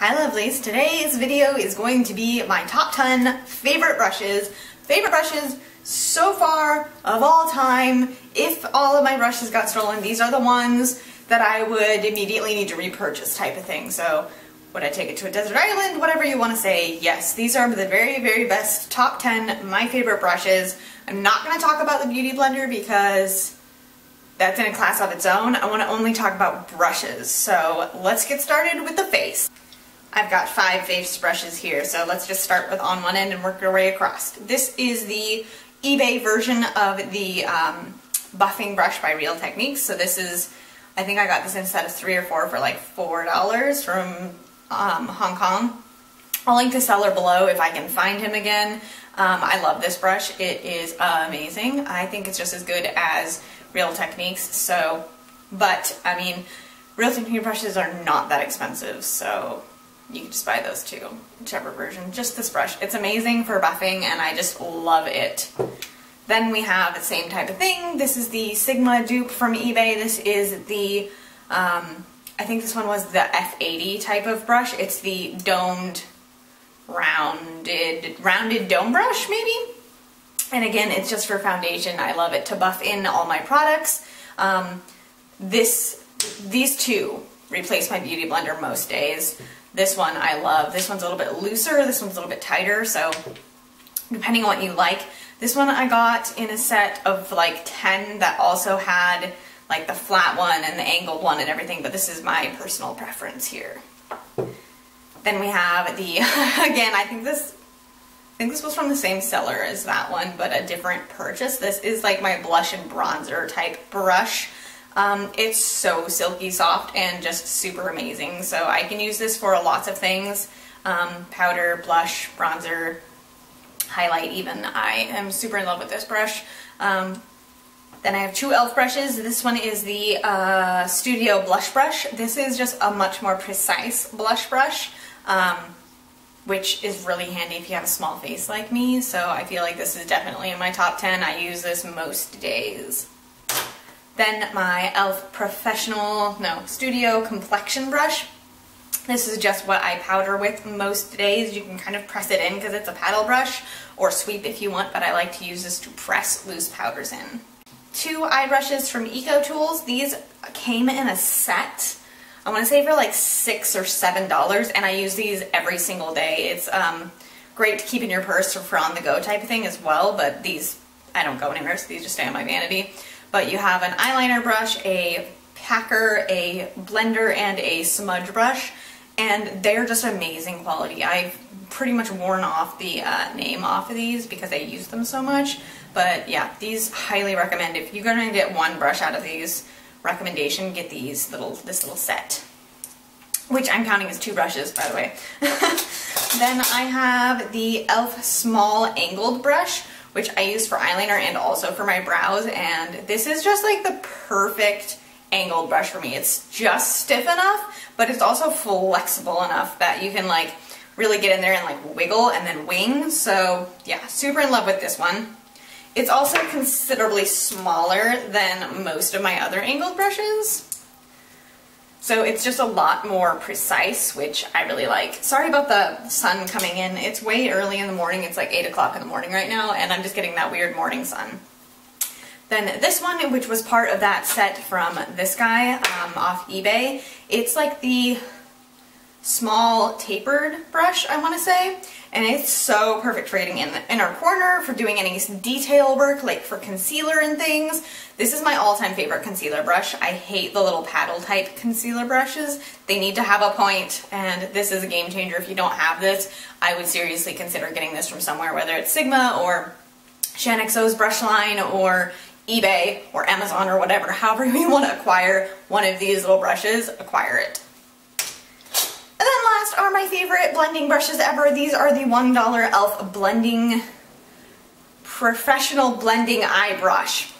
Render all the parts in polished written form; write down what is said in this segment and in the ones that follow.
Hi lovelies, today's video is going to be my top 10 favorite brushes. Favorite brushes so far of all time. If all of my brushes got stolen, these are the ones that I would immediately need to repurchase type of thing. So would I take it to a desert island? Whatever you want to say, yes. These are the very, very best top 10 my favorite brushes. I'm not going to talk about the Beauty Blender because that's in a class of its own. I want to only talk about brushes. So let's get started with the face. I've got 5 face brushes here, so let's just start with on one end and work our way across. This is the eBay version of the buffing brush by Real Techniques. So this is, I think I got this in a set of 3 or 4 for like $4 from Hong Kong. I'll link the seller below if I can find him again. I love this brush. It is amazing. I think it's just as good as Real Techniques. So, but I mean, Real Technique brushes are not that expensive, so you can just buy those too, whichever version. Just this brush. It's amazing for buffing and I just love it. Then we have the same type of thing. This is the Sigma dupe from eBay. This is the, I think this one was the F80 type of brush. It's the domed, rounded dome brush maybe? And again, it's just for foundation. I love it to buff in all my products. These two replace my Beauty Blender most days. This one I love. This one's a little bit looser, this one's a little bit tighter, so depending on what you like. This one I got in a set of like 10 that also had like the flat one and the angled one and everything, but this is my personal preference here. Then we have the, again, I think this was from the same seller as that one, but a different purchase. This is like my blush and bronzer type brush. It's so silky soft and just super amazing. So I can use this for lots of things. Powder, blush, bronzer, highlight even. I am super in love with this brush. Then I have 2 e.l.f. brushes. This one is the Studio Blush Brush. This is just a much more precise blush brush, which is really handy if you have a small face like me. So I feel like this is definitely in my top 10. I use this most days. Then my e.l.f. Studio Complexion Brush. This is just what I powder with most days. You can kind of press it in because it's a paddle brush, or sweep if you want, but I like to use this to press loose powders in. 2 eye brushes from Eco Tools. These came in a set, I want to say for like $6 or $7, and I use these every single day. It's great to keep in your purse or for on the go type of thing as well, but these, I don't go anywhere, so these just stay on my vanity. But you have an eyeliner brush, a packer, a blender, and a smudge brush, and they're just amazing quality. I've pretty much worn off the name off of these because I use them so much. But yeah, these highly recommend. If you're going to get one brush out of these, recommendation, get this little set, which I'm counting as 2 brushes, by the way. Then I have the e.l.f. Small Angled Brush, which I use for eyeliner and also for my brows, and this is just like the perfect angled brush for me. It's just stiff enough, but it's also flexible enough that you can like really get in there and like wiggle and then wing. So yeah, super in love with this one. It's also considerably smaller than most of my other angled brushes. So it's just a lot more precise, which I really like. Sorry about the sun coming in. It's way early in the morning. It's like 8 o'clock in the morning right now, and I'm just getting that weird morning sun. Then this one, which was part of that set from this guy off eBay, it's like the small tapered brush, I want to say, and it's so perfect for getting in the inner corner, for doing any detail work, like for concealer and things. This is my all-time favorite concealer brush. I hate the little paddle type concealer brushes. They need to have a point, and this is a game changer. If you don't have this, I would seriously consider getting this from somewhere, whether it's Sigma or Shaaanxo's brush line or eBay or Amazon or whatever. However you want to acquire one of these little brushes, acquire it. And then last are my favorite blending brushes ever. These are the $1 e.l.f. Blending Professional Blending Eye Brush.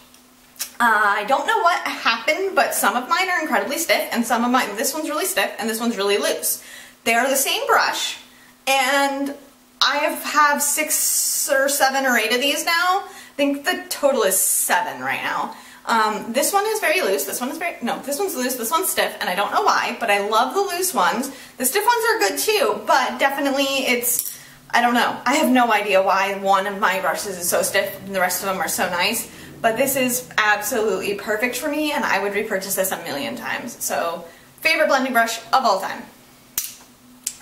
I don't know what happened, but some of mine are incredibly stiff, and some of mine, this one's really stiff, and this one's really loose. They are the same brush, and I have 6 or 7 or 8 of these now. I think the total is 7 right now. This one is very loose. This one is this one's loose, this one's stiff, and I don't know why, but I love the loose ones. The stiff ones are good too, but definitely I don't know. I have no idea why one of my brushes is so stiff and the rest of them are so nice, but this is absolutely perfect for me, and I would repurchase this a million times. So, favorite blending brush of all time.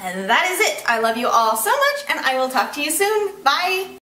And that is it. I love you all so much, and I will talk to you soon. Bye!